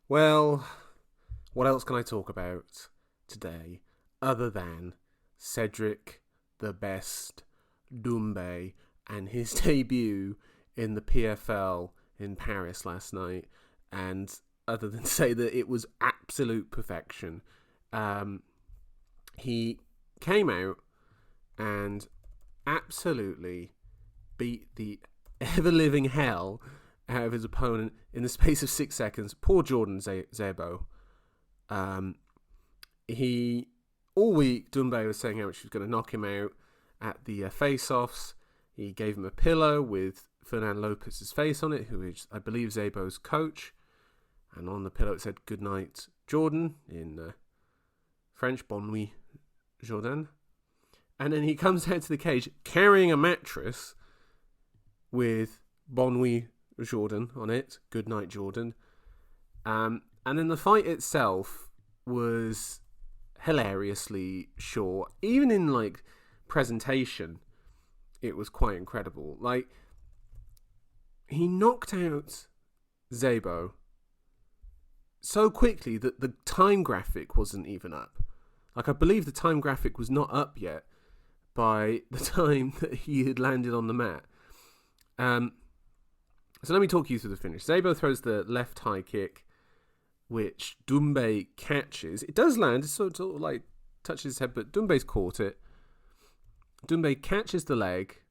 Well, what else can I talk about today other than Cedric the Best Doumbe and his debut in the PFL in Paris last night, and other than say that it was absolute perfection. He came out and absolutely beat the ever-living hell out of his opponent in the space of 6 seconds. Poor Jordan Zebo. He all week Doumbe was saying how much he was going to knock him out at the face-offs. He gave him a pillow with Fernand Lopez's face on it, who is, I believe, Zebo's coach. And on the pillow it said, "Good night, Jordan," in French, "Bonne nuit, Jordan." And then he comes out to the cage carrying a mattress with "Bonne nuit, Jordan" on it, "Good night, Jordan." And then the fight itself was hilariously short. Even in like presentation, it was quite incredible. Like, he knocked out Zebo so quickly that the time graphic wasn't even up. Like, I believe the time graphic was not up yet by the time that he had landed on the mat. So let me talk you through the finish. Zebo throws the left high kick, which Doumbe catches. It does land, it sort of like touches his head, but Doumbe's caught it. Doumbe catches the leg,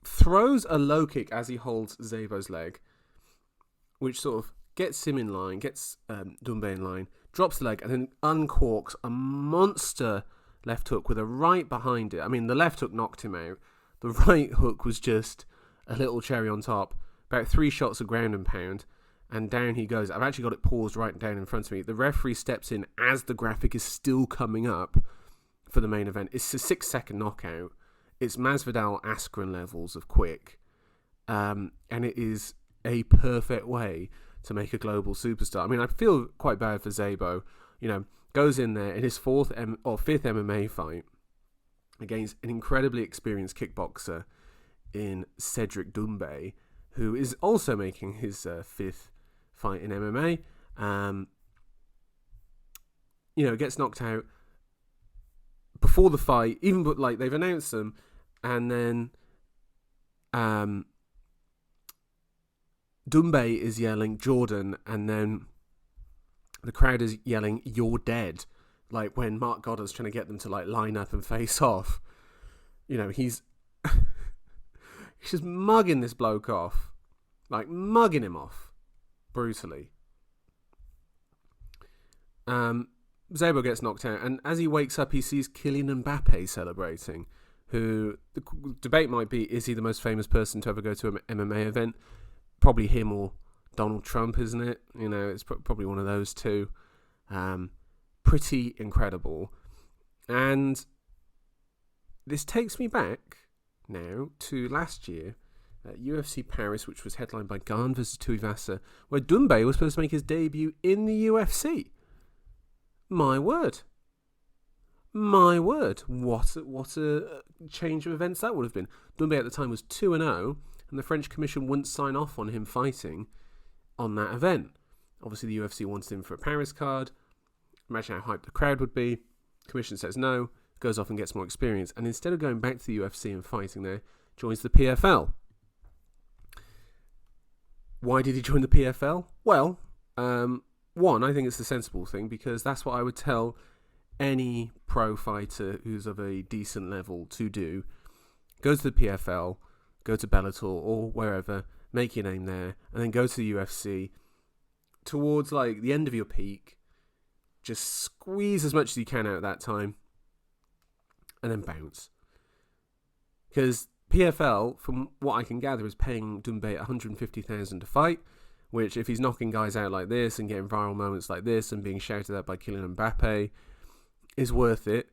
throws a low kick as he holds Zebo's leg, which sort of gets him in line, gets Doumbe in line, drops the leg, and then uncorks a monster left hook with a right behind it. I mean, the left hook knocked him out. The right hook was just a little cherry on top. About 3 shots of ground and pound, and down he goes. I've actually got it paused right down in front of me. The referee steps in as the graphic is still coming up for the main event. It's a 6-second knockout. It's Masvidal Askren levels of quick. And it is a perfect way to make a global superstar. I mean, I feel quite bad for Zebo. You know, goes in there in his fifth MMA fight against an incredibly experienced kickboxer in Cedric Doumbe, who is also making his fifth fight in MMA. Gets knocked out before the fight, even but like they've announced them, and then Doumbe is yelling "Jordan," and then the crowd is yelling "You're dead," like when Mark Goddard's trying to get them to like line up and face off. You know, he's just mugging this bloke off, like mugging him off brutally. Zebo gets knocked out, and as he wakes up, he sees Kylian Mbappe celebrating, who the debate might be, is he the most famous person to ever go to an MMA event? Probably him or Donald Trump, isn't it? You know, it's probably one of those two. Pretty incredible. And this takes me back now to last year at UFC Paris, which was headlined by Gane vs. Tuivasa, where Doumbe was supposed to make his debut in the UFC. My word. What a change of events that would have been. Doumbe at the time was 2-0, and the French Commission wouldn't sign off on him fighting on that event. Obviously, the UFC wanted him for a Paris card. Imagine how hyped the crowd would be. Commission says no, goes off and gets more experience, and instead of going back to the UFC and fighting there, joins the PFL. Why did he join the PFL? Well, one, I think it's the sensible thing, because that's what I would tell any pro fighter who's of a decent level to do. Go to the PFL, go to Bellator or wherever, make your name there, and then go to the UFC towards like the end of your peak. Just squeeze as much as you can out at that time, and then bounce. Because PFL, from what I can gather, is paying Doumbe $150,000 to fight, which, if he's knocking guys out like this and getting viral moments like this and being shouted at by Kylian Mbappe, is worth it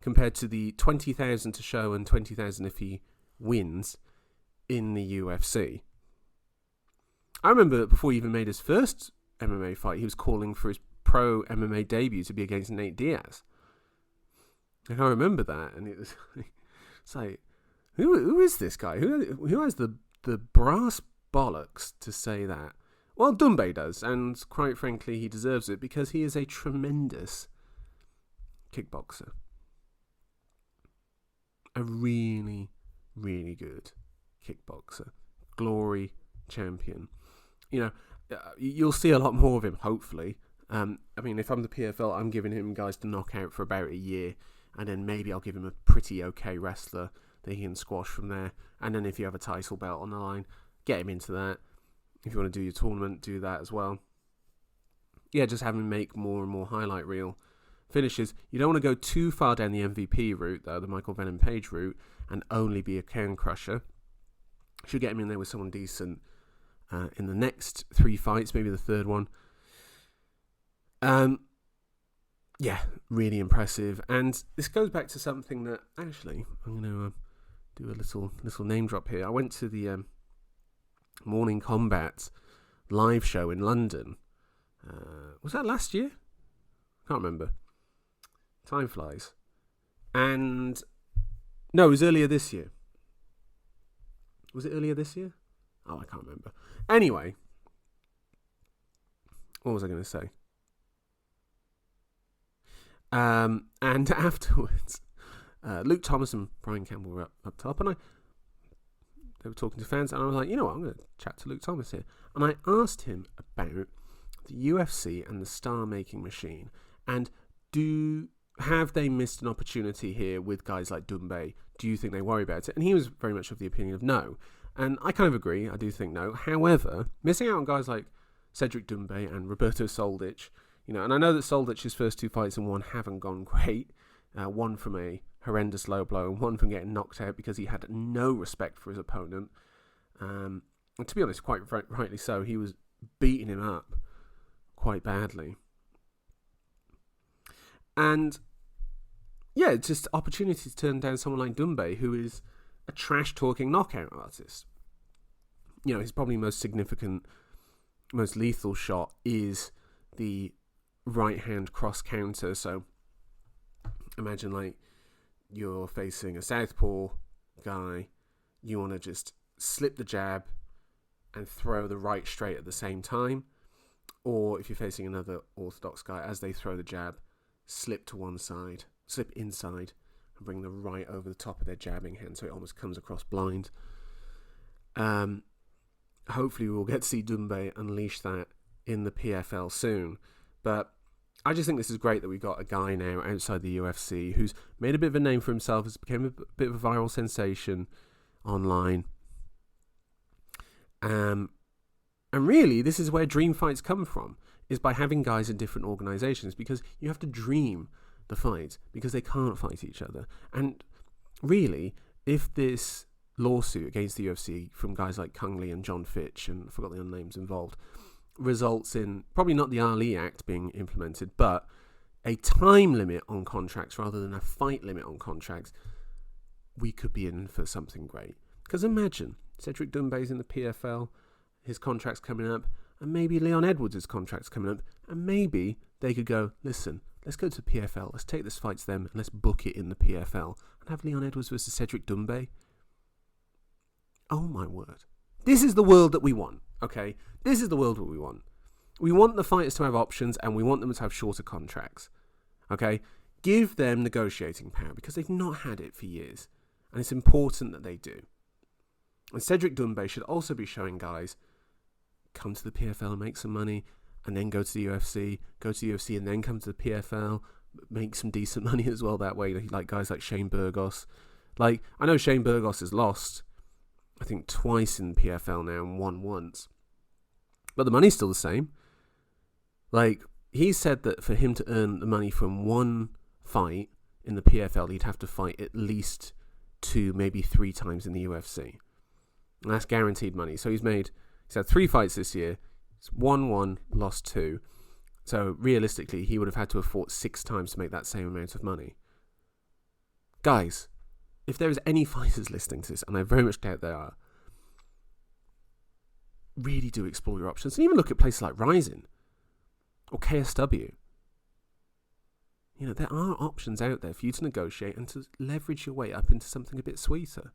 compared to the $20,000 to show and $20,000 if he wins in the UFC. I remember that before he even made his first MMA fight, he was calling for his pro MMA debut to be against Nate Diaz. And I remember that, and it's like, who is this guy? Who has the brass bollocks to say that Well, Doumbe does, and quite frankly, he deserves it because he is a tremendous kickboxer. A really, really good kickboxer. Glory champion. You'll see a lot more of him, hopefully. If I'm the PFL, I'm giving him guys to knock out for about a year, and then maybe I'll give him a pretty okay wrestler that he can squash from there. And then if you have a title belt on the line, get him into that. If you want to do your tournament, do that as well. Yeah, just have him make more and more highlight reel finishes. You don't want to go too far down the MVP route, though, the Michael Venom Page route, and only be a can crusher. Should get him in there with someone decent in the next 3 fights, maybe the third one. Yeah, really impressive. And this goes back to something that, actually, I'm going to do a little name drop here. I went to the Morning Combat live show in London. Was that last year? Can't remember. Time flies. And no, it was earlier this year. Was it earlier this year? Oh, I can't remember. Anyway, what was I going to say? And afterwards, Luke Thomas and Brian Campbell were up top, and they were talking to fans, and I was like, you know what, I'm going to chat to Luke Thomas here. And I asked him about the UFC and the star-making machine, and have they missed an opportunity here with guys like Doumbe? Do you think they worry about it? And he was very much of the opinion of no. And I kind of agree, I do think no. However, missing out on guys like Cedric Doumbe and Roberto Soldic, and I know that Soldic's first 2 fights in one haven't gone great. One from a horrendous low blow, and one from getting knocked out because he had no respect for his opponent. And to be honest, quite rightly so, he was beating him up quite badly. And yeah, it's just opportunity to turn down someone like Doumbe, who is a trash-talking knockout artist. His probably most significant, most lethal shot is the right-hand cross-counter. So imagine like you're facing a southpaw guy, you want to just slip the jab and throw the right straight at the same time. Or if you're facing another orthodox guy, as they throw the jab, slip to one side, slip inside, and bring the right over the top of their jabbing hand so it almost comes across blind. Hopefully we'll get to see Doumbe unleash that in the PFL soon. But I just think this is great that we got a guy now outside the UFC who's made a bit of a name for himself, has become a bit of a viral sensation online. And really, this is where dream fights come from, is by having guys in different organizations, because you have to dream the fight because they can't fight each other. And really, if this lawsuit against the UFC from guys like Kung Lee and John Fitch, and I forgot the other names involved, results in probably not the Ali Act being implemented, but a time limit on contracts rather than a fight limit on contracts, we could be in for something great. Because imagine, Cedric Doumbe's in the PFL, his contract's coming up, and maybe Leon Edwards' contract's coming up, and maybe they could go, listen, let's go to the PFL, let's take this fight to them, and let's book it in the PFL, and have Leon Edwards versus Cedric Doumbe. Oh my word. This is the world that we want, okay? This is the world that we want. We want the fighters to have options, and we want them to have shorter contracts, okay? Give them negotiating power, because they've not had it for years, and it's important that they do. And Cedric Doumbe should also be showing guys, come to the PFL and make some money, and then go to the UFC, and then come to the PFL, make some decent money as well that way, like guys like Shane Burgos. Like, I know Shane Burgos has lost, I think, twice in PFL now and won once. But the money's still the same. Like, he said that for him to earn the money from one fight in the PFL, he'd have to fight at least 2, maybe 3 times in the UFC. And that's guaranteed money. So he's had 3 fights this year. He's won 1, lost 2. So realistically, he would have had to have fought 6 times to make that same amount of money. Guys, if there is any fighters listening to this, and I very much doubt there are, really do explore your options. And even look at places like Rising or KSW. There are options out there for you to negotiate and to leverage your way up into something a bit sweeter.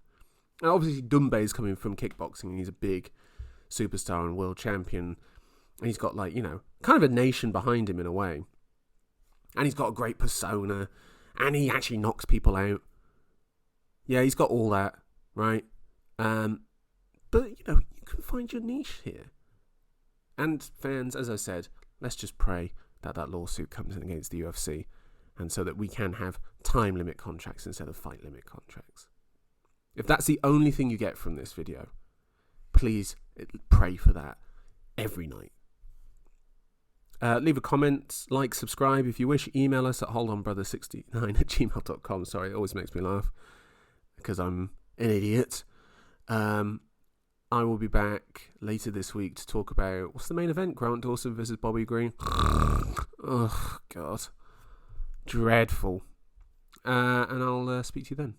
Now, obviously, Doumbe is coming from kickboxing, and he's a big superstar and world champion. And he's got, like, you know, kind of a nation behind him in a way. And he's got a great persona. And he actually knocks people out. Yeah, he's got all that, right? But, you know, you can find your niche here. And fans, as I said, let's just pray that that lawsuit comes in against the UFC. And so that we can have time limit contracts instead of fight limit contracts. If that's the only thing you get from this video, please pray for that every night. Leave a comment, like, subscribe if you wish. Email us at holdonbrother69@gmail.com. Sorry, it always makes me laugh because I'm an idiot. I will be back later this week to talk about, what's the main event? Grant Dawson versus Bobby Green. Oh, God. Dreadful. And I'll speak to you then.